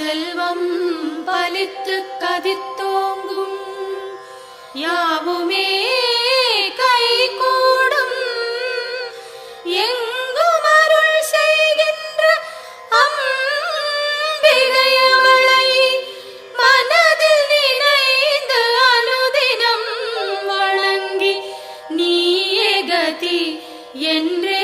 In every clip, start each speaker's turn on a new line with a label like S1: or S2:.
S1: செல்வம் பலித்து கதித்தோங்கும் யாவுமே கைகூடும் எங்கும் அருள் செய்கின்ற அம்பிகையவளை மனதில் நினைந்து அனுதினம் வணங்கி நீயே கதி என்றே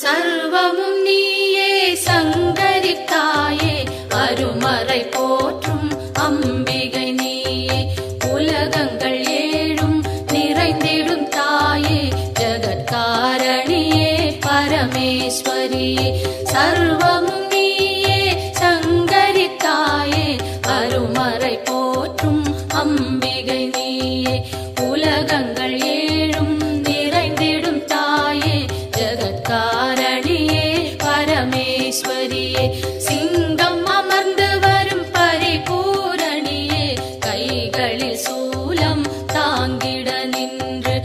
S1: சர்வமும் நீயே சங்கரி தாயே அருமறை போற்றும் அம்பிகை நீயே உலகங்கள் ஏழும் நிறைந்திடும் தாயே ஜகத்காரணியே பரமேஸ்வரியே சர்வமும் நீயே சங்கரி தாயே அருமறை போற்றும் அம்பிகை நீயே உலகங்கள் ஏழும் நிறைந்திடும் தாயே ஜகத்காரணியே பரமேஸ்வரியே சிங்கம் அமர்ந்து வரும் பரிபூரணியே கைகளில் சூலம் தாங்கிட நின்று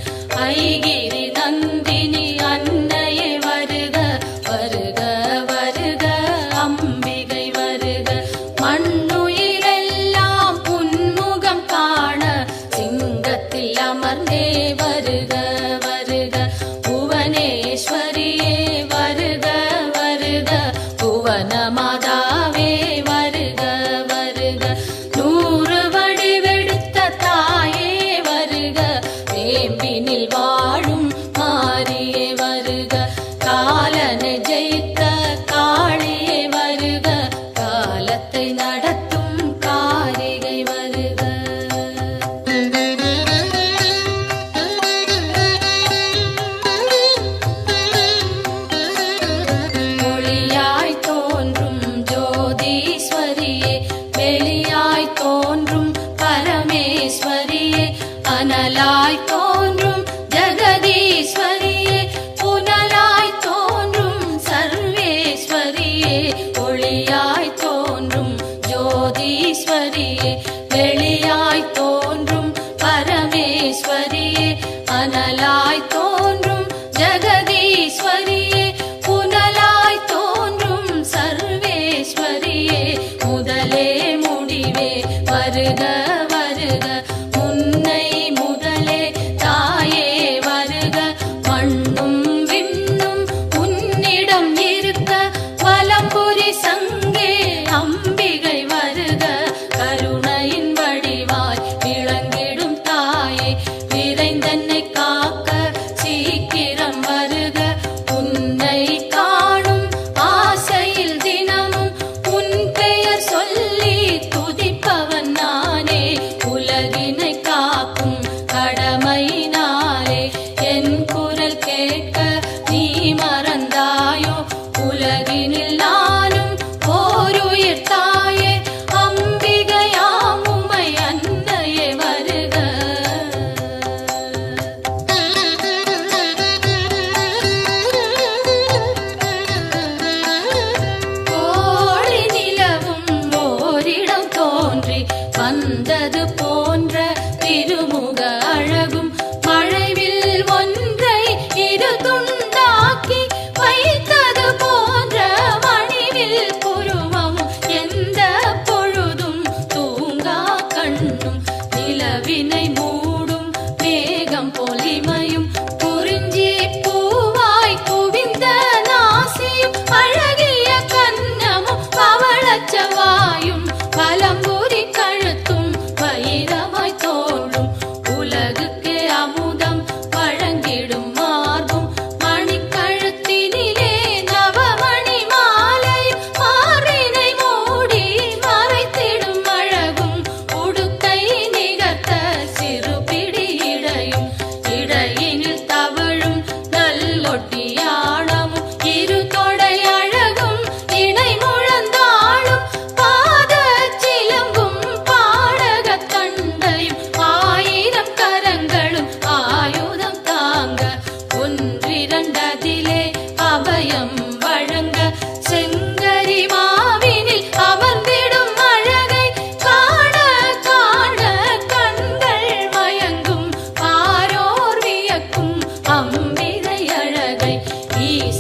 S1: ஐகிரி நந்தினி அன்னையே வருக வருக வருக அம்பிகை வருக மண்ணுயிரெல்லாம் உன்முகம் காண சிங்கத்தில் அமர்ந்தே வருக வருக புவனேஸ்வரியே வருக வருக புவனமா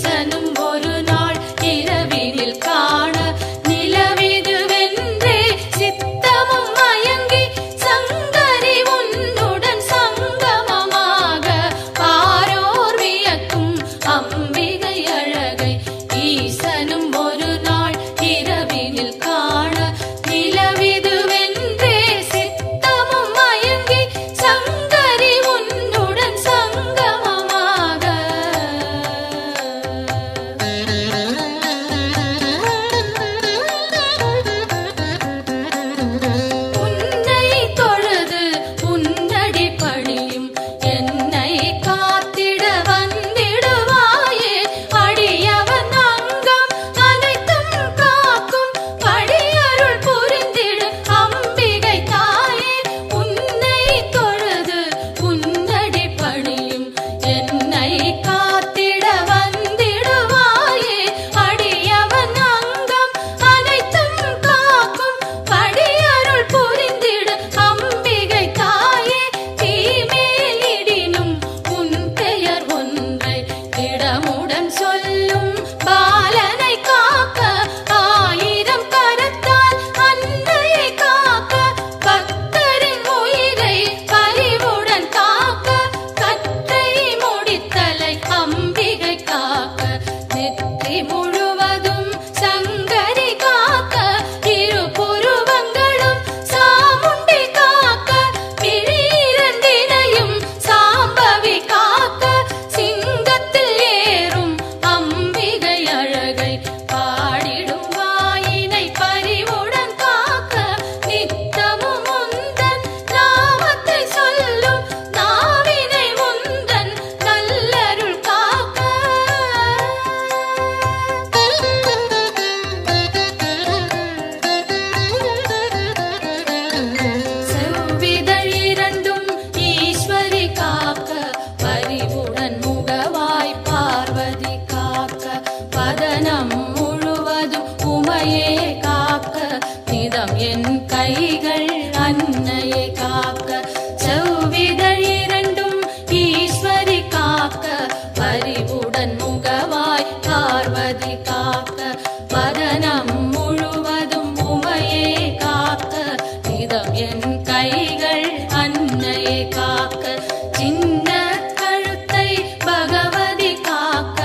S1: ஈசனும் ஒரு நாள் இரவினில் காண நிலவிதுவென்றே சித்தமும் மயங்கி சங்கரி உன்னுடன் சங்கமமாக பாரோர் வியக்கும் அம்பிகை அழகை ஈசனும் ஒரு நாள் இரவினில் காண நிலவிதுவென்றே சித்தமும் மயங்கி சங்கரி உன்னுடன் சங்கமமாக உன்னை தொழுது உன்னடி பணியும் என்னை காத்திட வந்திடுவாயே அடியவன் அங்கம் அனைத்தும் காக்கும் படியருள் புரிந்திடு அம்பிகை தாயே உன்னை தொழுது உன்னடி பணியும் என்னை காத்திட வந்திடுவாயே அடியவன் அங்கம் அனைத்தும் காக்கும் படியருள் புரிந்திடு அம்பிகை தாயே தீமேலிடினும் உன் பெயர் ஒன்றை இடமுடன் சொல்லும் பாலனை காக்க ஆயிரம் கரத்தால் அன்னையை காக்க பக்தரின் உயிரை பரிவுடன் காக்க கற்றை முடித்தலை அம்பிகை காக்க நெற்றி முழுவதும் சங்கரி காக்க இரு புருவங்களும் சாமுண்டி காக்க விழிரண்டினையும் சாம்பவி காக்க சிங்கத்தில் ஏறும் அம்பிகை அழகை பாடிடும் வாயினை பரிவுடன் காக்க நித்தமும் முந்தன் நாமத்தை சொல்லும் நாவினை முந்தன் நல்லருள் காக்க செவ்விதழ் இரண்டும் ஈஸ்வரி காக்க பரிவுடன் முகவாய் பார்வதி காக்க பதனம் முழுவதும் உமையே காக்க நிதம் என் கைகள் அன்னையை காக்க செவ்விதழ் இரண்டும் ஈஸ்வரி காக்க பரிவுடன் முகவாய் பார்வதி காக்க பதனம் முழுவதும் உமையே காக்க நிதம் என் கைகள் அன்னையை காக்க சின்ன கழுத்தை பகவதி காக்க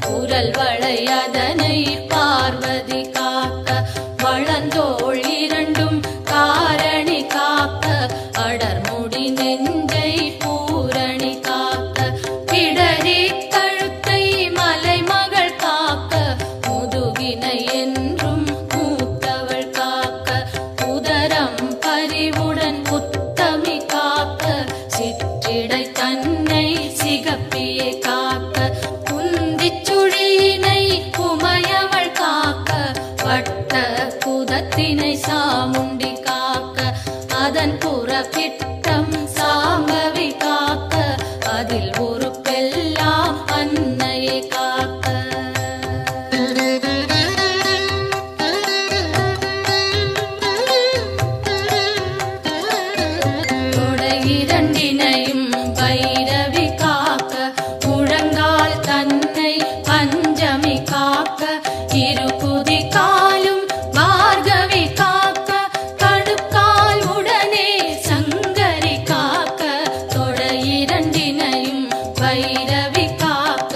S1: குரல் வளை அதனை பார்வதி காக்க வளந்தோள் இரண்டும் காரணி காக்க அடர்முடி நெஞ்சை பூரணி காக்க பிடரி கழுத்தை மலைமகள் காக்க முதுகினை என்றும் மூத்தவள் காக்க உதரம் பரிவுடன் உத்தமி காக்க சிற்றிடை தன்னை சிகப்பியை காக்க குந்திச் சுழியினை உமையவள் காக்க வட்ட குதத்தினை சாமுண்டி காக்க அதன் புறப்பிட்டம் சாம்பவி காக்க அதில் ஒரு பெல்லாம் அன்னையை காக்க தொடை இரண்டினையும் பைரவி காக்க முழங்கால் தன்னை பஞ்சமி காக்க இரு குதி காலும் பார்கவி காக்க கடுக்கால் உடனே சங்கரி காக்க தொடை இரண்டினையும் பைரவி காக்க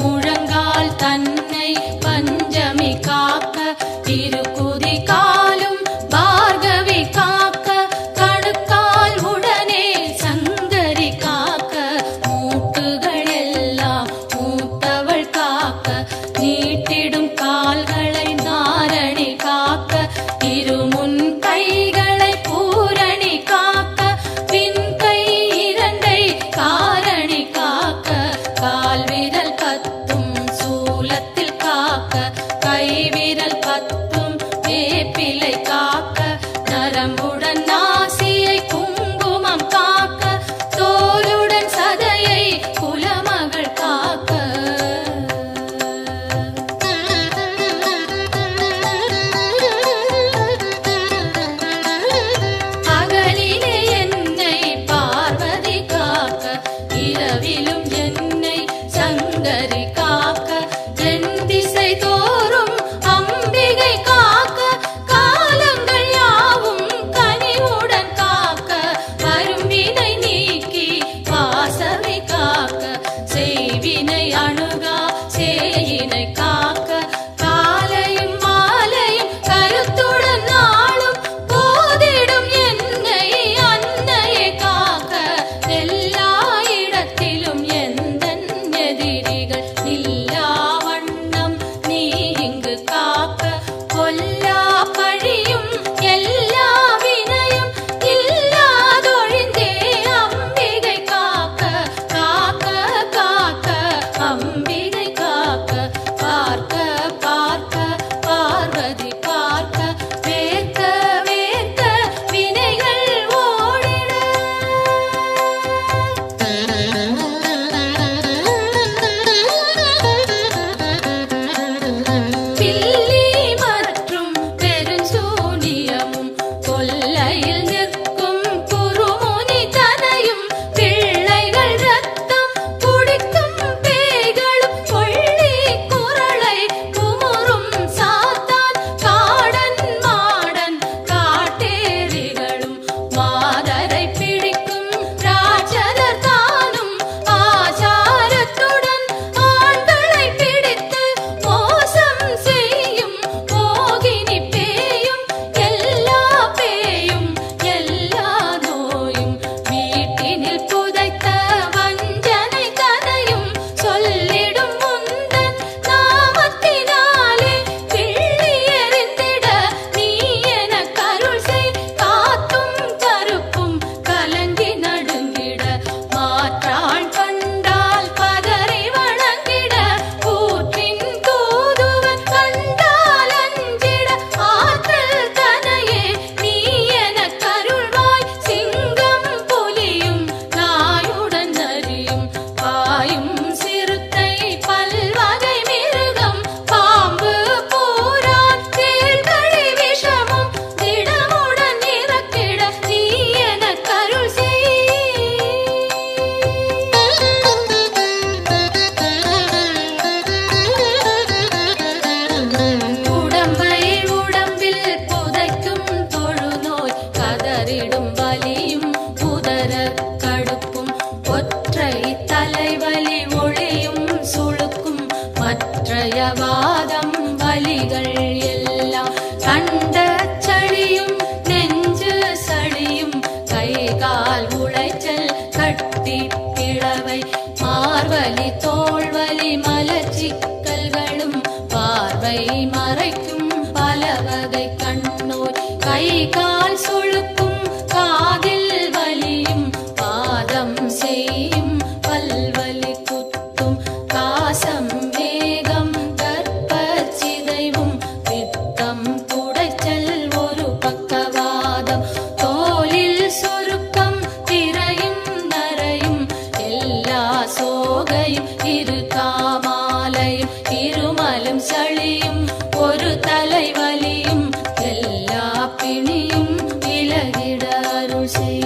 S1: முழங்கால் தன்னை பஞ்சமி காக்க இரு குதி காலும் பார்கவி காக்க கடுக்கால் உடனே சங்கரி காக்க மூட்டுகள் எல்லாம் மூத்தவள் காக்க நீட்டிடும் கால்களை நாரணி காக்க இருமுன் கைகளை பூரணி காக்க பின் கை இரண்டை காரணி காக்க கால் விரல் பத்தும் சூலத்தில் காக்க கை விரல் பத்தும் வேப்பிலை காக்க நரம்புடன் நாசியை குங்குமம் காக்க தோலுடன் சதையை குலமகள் காக்க பற்றயவாதம் வலிகள் எல்லாம் கண்ட சளியும் நெஞ்சு சளியும் கை கால் உளைச்சல் கட்டி பிளவை மார்வலி தோள்வலி மலச்சிக்கல்களும் பார்வை மறைக்கும் பல வகை கண்ணோய் கை கால் சுழுக்கும் காதில் வலியும் பாதம் செய்யும் பல்வலி குத்தும் காசம் வேகம் கற்பச்சிதைவும் பித்தம் குடைச்சல் ஒரு பக்கவாதம் தோலில் சுருக்கம் திரையும் நரையும் எல்லா சோகையும் இரு காமாலையும் இருமலும் சளியும் ஒரு தலைவலியும் எல்லா பிணியும் விலகிட அருள் செய்.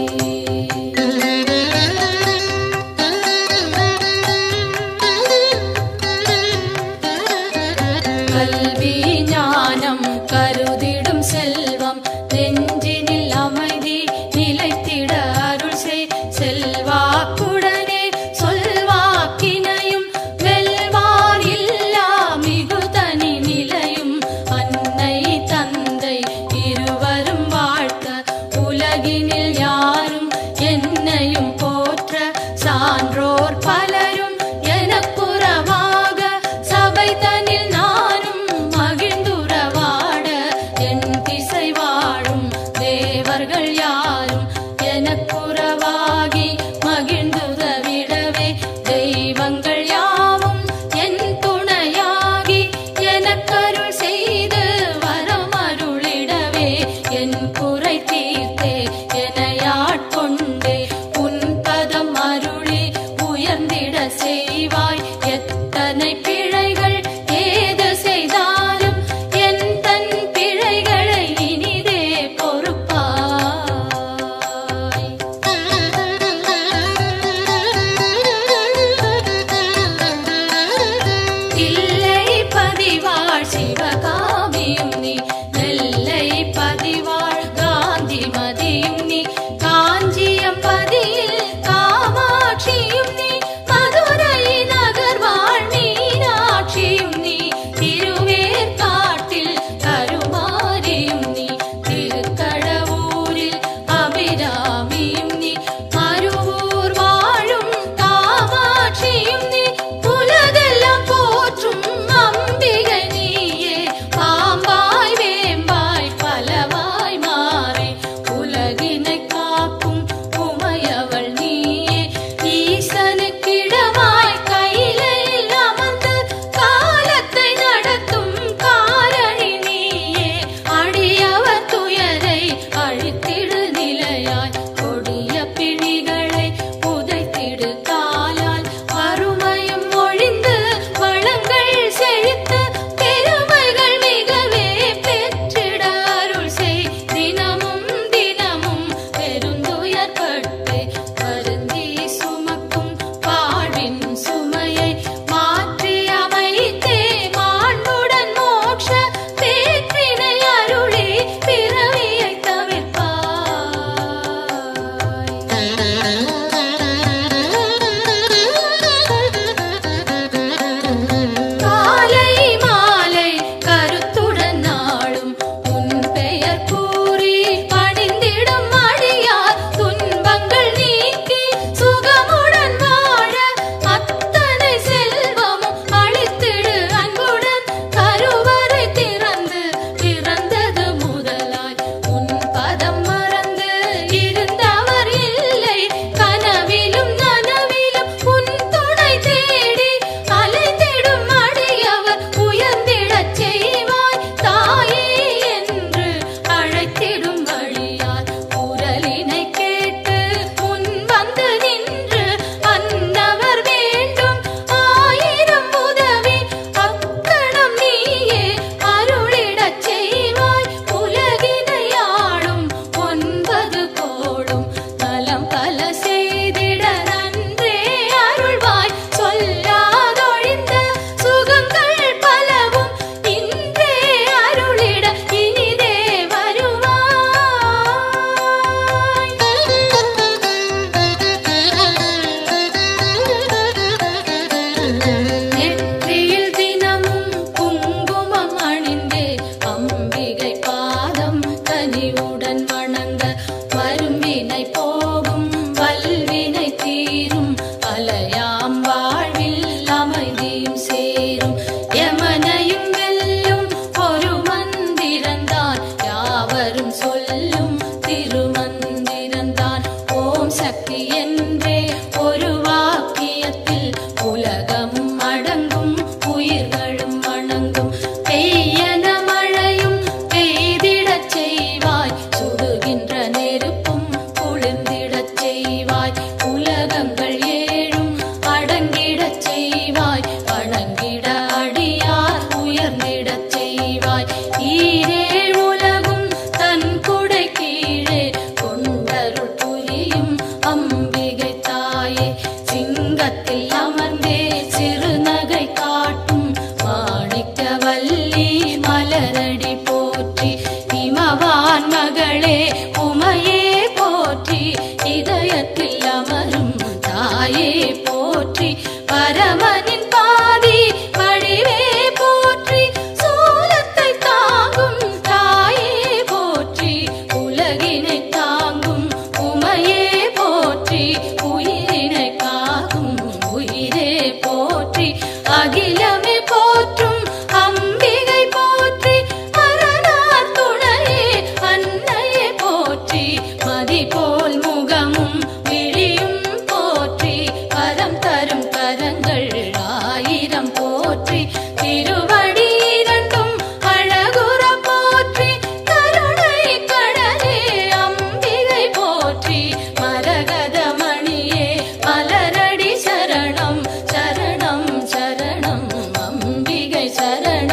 S1: கல்வி ஞானம் கருதிடும் செல்வம் நெஞ்சினில் அமைதி நிலைத்திட அருள் செய். செல்வாக்குடனே சொல்வாக்கினையும் வெல்வார் இல்லா மிகு தனி நிலையும் அன்னை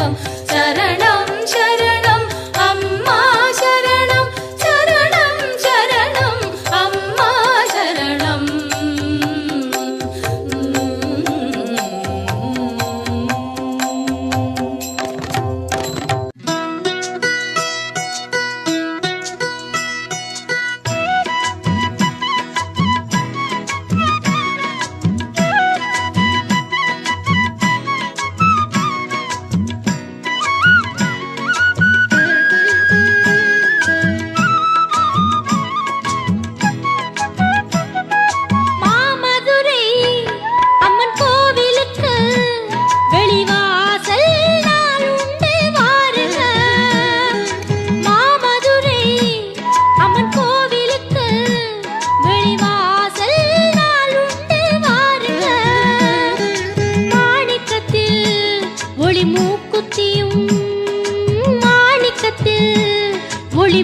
S1: சரணம் சரணம் சரணம் அம்மா சரணம் சரணம் சரணம் அம்மா சரணம்.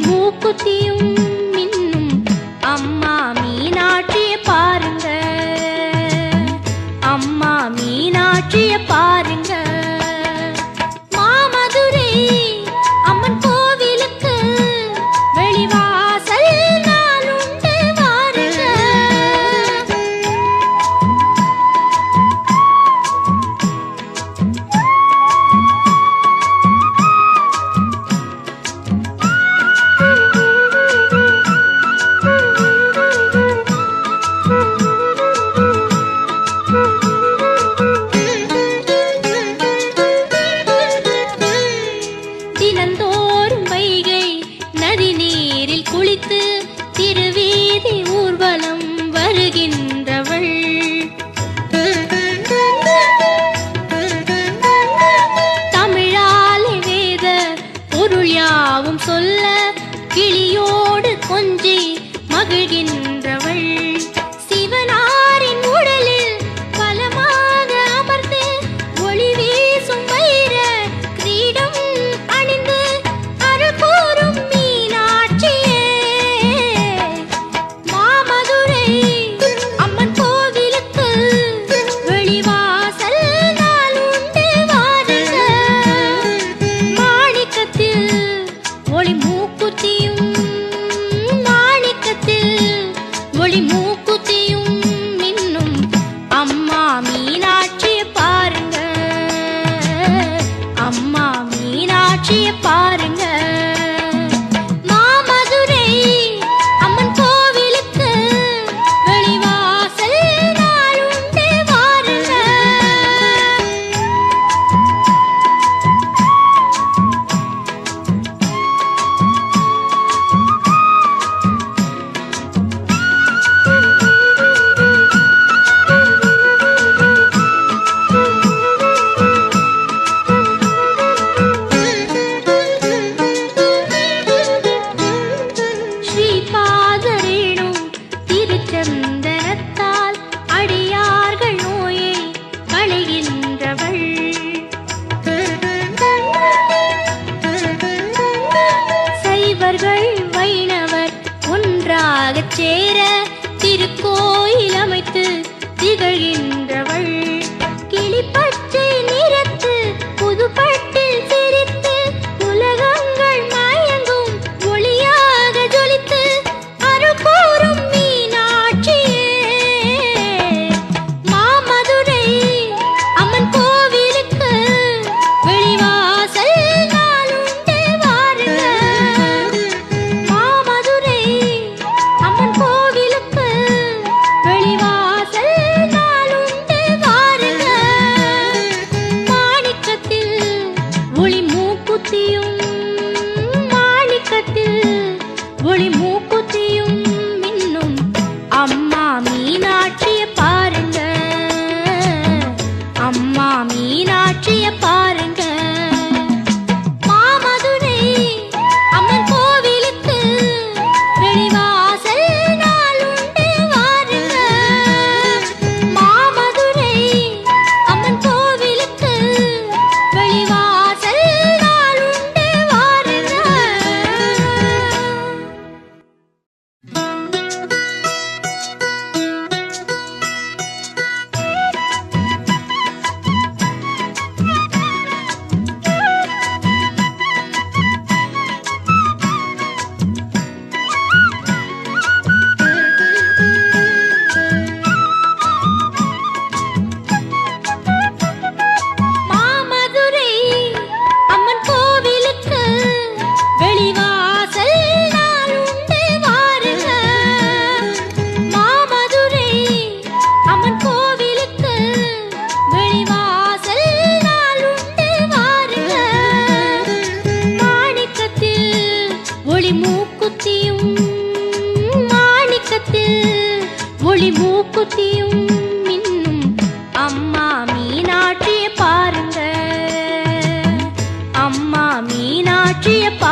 S2: மூக்குத்தியும் மின்னும் அம்மா மீனாட்சிய பாருங்க, அம்மா மீனாட்சிய பாருங்க. மாமதுரை அம்மன் கோவிலுக்கு வெளிவாசல் நாளுண்டு வாருங்க. தினந்தோறும் வைகை நதி நீரில் குளித்து திருவீதி ஊர்வலம் வருகின்றவள். தமிழாலே வேத பொருள் யாவும் சொல்ல கிளியோடு கொஞ்சி மகிழ்கின்றவள். சிவனாரின் உடலில் பலமாக அமர்ந்து ஒளி வீசும் வைர கிரீடம் அணிந்து அருள் கூறும் மீனாட்சியே. மாமதுரை அம்மன் கோவிலுக்கு வெளிவாசல் நாளுண்டு வாருங்க. மாணிக்கத்தில் ஒளி மூக்குத்தியும், மாணிக்கத்தில் ஒளி மூக்குத்தியும் மின்னும் அம்மா மீனாட்சிய பாருங்க, அம்மா மீனாட்சிய பாருங்க. மாமதுரை அம்மன் கோவிலுக்கு வெளிவாசல் நாளுண்டு வாருங்க. ஸ்ரீபாதரேணும் திருச்சந்தனத்தால் அடியார்கள் நோயை களைகின்றவள். சைவர்கள் வைணவர் ஒன்றாகச் சேர திருக்கோயில் அமைத்து திகழ்கின்றவள். கிளிப்பச்சை நிறத்து புதுப்பட்டில் சிரித்து உலகங்கள் மயங்கும் ஒளியாக ஜொலித்து அருள் கூறும் மீனாட்சியே. மாமதுரை அம்மன் கோவிலுக்கு வெளிவாசல் நாளுண்டு வாருங்க. மாமதுரை அம்மன் கோவிலுக்கு வெளிவாசல் நாளுண்டு வாருங்க. மாணிக்கத்தில் ஒளி மூக்குத்தியும், மாணிக்கத்தில் ஒளி மூக்குத்தியும் மின்னும் அம்மா மீனாட்சிய பாருங்க, அம்மா மீனாட்சிய பாருங்க. மாமதுரை அம்மன் கோவிலுக்கு வெளிவாசல் நாளுண்டு வாருங்க. மாமதுரை அம்மன் கோவிலுக்கு வெளிவாசல் நாளுண்டு மூக்குத்தியும் மின்னும் அம்மா மீனாட்சிய பாருங்க, அம்மா மீனாட்சிய பாருங்க.